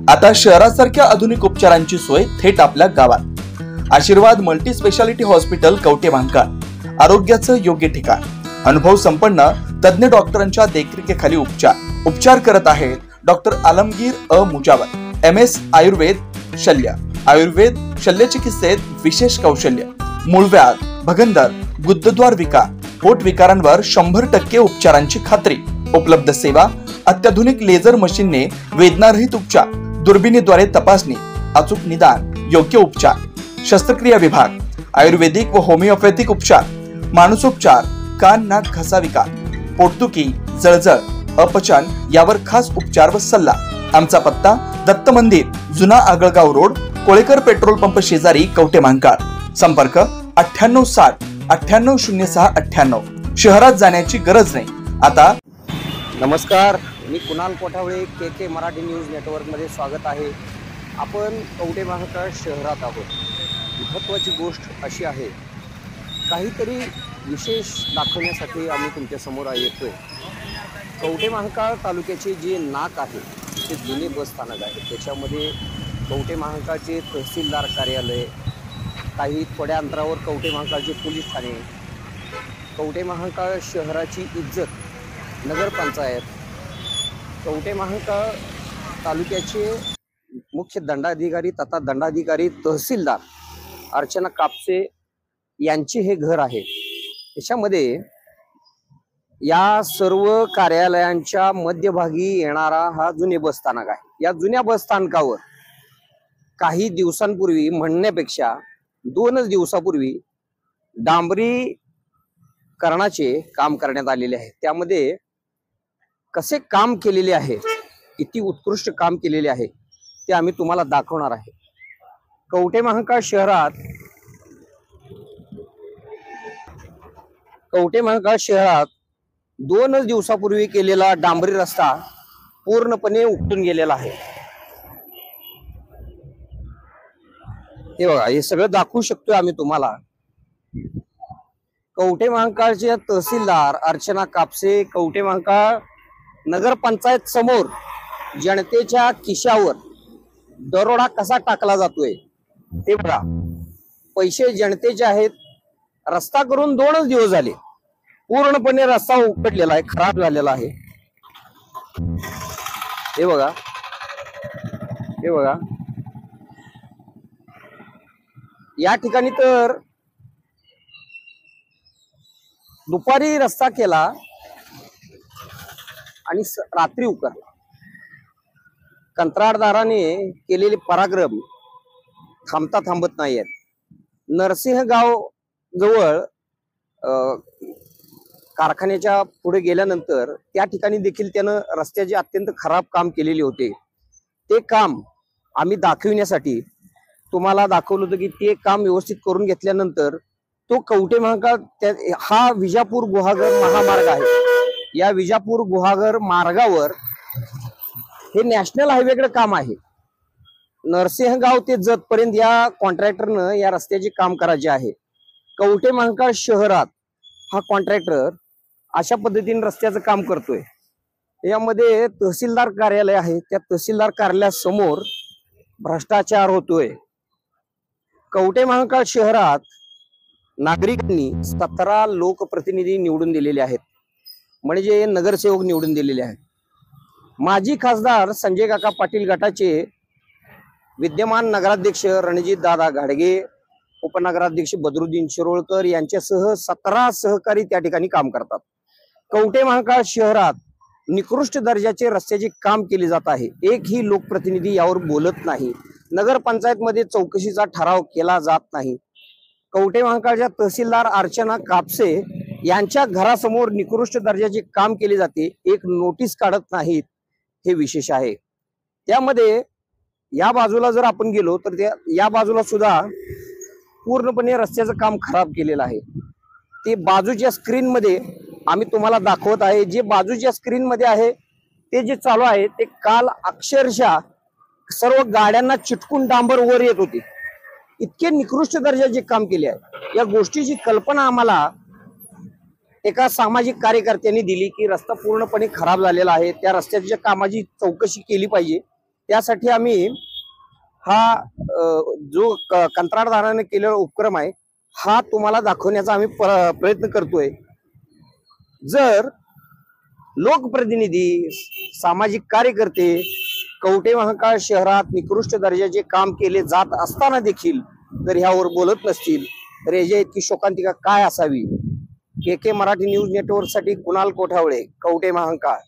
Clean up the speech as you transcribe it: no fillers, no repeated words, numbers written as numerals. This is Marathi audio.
आता शहरासारख्या आधुनिक उपचारांची सोय थेट आपल्या गावात। आशीर्वाद मल्टी स्पेशालिटी हॉस्पिटल कवठेमहांकाळ, आरोग्याचं योग्य ठिकाण, अनुभव संपन्न तज्ञ डॉक्टरांच्या देखरेखीखाली उपचार करत आहेत डॉक्टर आलमगीर मुजावर, MS आयुर्वेद शल्य, आयुर्वेद शल्य चिकित्सेत विशेष कौशल्य, मूळव्याध, भगंदर, गुदद्वार विकार, पोट विकारांवर 100% उपचारांची खात्री, उपलब्ध सेवा, अत्याधुनिक लेझर मशीनने वेदनारहित उपचार, दुर्बिणीद्वारे तपासणी, अचूक निदान, योग्य उपचार, शस्त्रक्रिया विभाग, आयुर्वेदिक व होमिओपॅथिक उपचार, मानसोपचार, कान नाक घसा विकार, पोटदुखी, जळजळ, अपचन यावर खास उपचार व सल्ला। आमचा पत्ता दत्त मंदिर, जुना Agalgaon road, Kolekar petrol pump शेजारी, कवठेमहांकाळ। संपर्क 9860 980698। शहरात जाण्याची गरज नाही आता। नमस्कार, मी कुणाल कोठावळे, KK मराठी न्यूज नेटवर्कमध्ये स्वागत आहे। आपण कवठेमहांकाळ शहरात आहोत। महत्त्वाची गोष्ट अशी आहे, काहीतरी विशेष दाखवण्यासाठी आम्ही तुमच्या समोर येतोय। कवठेमहांकाळ तालुक्याचे जे नाक आहे ते जुने बस स्थानक आहे। त्याच्यामध्ये कवठेमहांकाळचे तहसीलदार कार्यालय, काही थोड्या अंतरावर कवठेमहांकाळचे पोलीस ठाणे, कवठेमहांकाळ शहराची इज्जत नगरपंचायत, कवठेमहांकाळ तालुक्याचे मुख्य दंडाधिकारी तथा दंडाधिकारी तहसीलदार अर्चना कापसे यांचे हे घर आहे। त्याच्यामध्ये या सर्व कार्यालयांच्या मध्यभागी येणारा हा जुने बस स्थानक आहे। या जुन्या बस स्थानकावर काही दिवसांपूर्वी, म्हणण्यापेक्षा 2 दिवसापूर्वी डांबरीकरणाचे काम करण्यात आलेले आहे। त्यामध्ये कसे काम केलेले आहे, किती उत्कृष्ट काम केलेले आहे ते आम्ही तुम्हाला दाखवणार आहे। कवठेमहांकाळ शहरात 2 दिवसापूर्वी केलेला डांबरी रस्ता पूर्णपणे उपटून गेलेला आहे। हे बघा, हे सगळं दाखवू शकतोय आम्ही तुम्हाला। कवठेमहांकाळचे तहसीलदार अर्चना कापसे कवठेमहांकाळ नगरपंचायत समोर जनतेच्या खिशावर दरोडा कसा टाकला जातोय ते बघा। पैसे जनतेचे आहेत। रस्ता करून 2 दिवस झाले, पूर्णपणे रस्ता उपटलेला आहे, खराब झालेला आहे। हे बघा, हे बघा, या ठिकाणी तर दुपारी रस्ता केला आणि रात्री उकरला। कंत्राटदाराने केलेले पराक्रम थांबता थांबत नाहीयेत। नरसिंहगाव जवळ कारखान्याच्या पुढे गेल्यानंतर त्या ठिकाणी देखील त्यानं रस्त्याचे अत्यंत खराब काम केलेले होते। ते काम आम्ही दाखविण्यासाठी तुम्हाला दाखवलं होतं की ते काम व्यवस्थित करून घेतल्यानंतर तो कवठेमहांकाळ हा विजापूर गुहागर महामार्ग आहे। या विजापूर गुहागर मार्गावर हे नॅशनल हायवेकडे काम आहे। नरसिंहगाव ते जतपर्यंत या कॉन्ट्रॅक्टरनं या रस्त्याचे काम करायचे आहे। कवठेमहांकाळ शहरात हा कॉन्ट्रॅक्टर अशा पद्धतीने रस्त्याचं काम करतोय। यामध्ये तहसीलदार कार्यालय आहे, त्या तहसीलदार कार्यालयासमोर भ्रष्टाचार होतोय। कवठेमहांकाळ शहरात नागरिकांनी 17 लोकप्रतिनिधी निवडून दिलेले आहेत, म्हणजे नगरसेवक निवडून दिलेले आहेत। माजी खासदार संजय काका पाटील गटाचे विद्यमान नगराध्यक्ष रणजित दादा घाडगे, उपनगराध्यक्ष बदरुद्दीन शिरोळकर यांच्यासह 17 सहकारी त्या ठिकाणी काम करतात। कवठेमहांकाळ शहरात निकृष्ट दर्जाचे रस्त्याचे काम केले जात आहे। एकही लोकप्रतिनिधी यावर बोलत नाही। नगरपंचायतमध्ये चौकशीचा ठराव केला जात नाही। कवठेमहांकाळच्या तहसीलदार अर्चना कापसे यांच्या घरासमोर निकृष्ट दर्जाचे काम केले जाते, एक नोटीस काढत नाहीत, हे विशेष आहे। त्यामध्ये या बाजूला जर आपण गेलो तर या बाजूला सुद्धा पूर्णपणे रस्त्याचं काम खराब केलेलं आहे। ते बाजूच्या स्क्रीन मध्ये आम्ही तुम्हाला दाखवत आहे। जे बाजूच्या स्क्रीन मध्ये आहे ते जे चालू आहे ते काल अक्षरशः सर्व गाड्यांना चिटकून डांबर वर येत होते, इतके निकृष्ट दर्जाचे काम केले आहे। या गोष्टीची कल्पना आम्हाला एका सामाजिक कार्यकर्त्यांनी दिली की रस्ता पूर्णपणे खराब झालेला आहे, त्या रस्त्याच्या कामाची चौकशी केली पाहिजे, त्यासाठी आम्ही हा जो कंत्राटदाराने केलेला उपक्रम आहे हा तुम्हाला दाखवण्याचा आम्ही प्रयत्न करतोय। जर लोकप्रतिनिधी, सामाजिक कार्यकर्ते कवठे महांकाळ शहरात निकृष्ट दर्जाचे काम केले जात असताना देखील जर ह्यावर बोलत नसतील तर याच्या इतकी शोकांतिका काय असावी। के मराठी न्यूज नेटवर्क साठी कुणाल कोठावळे, कवठे महांकाळ।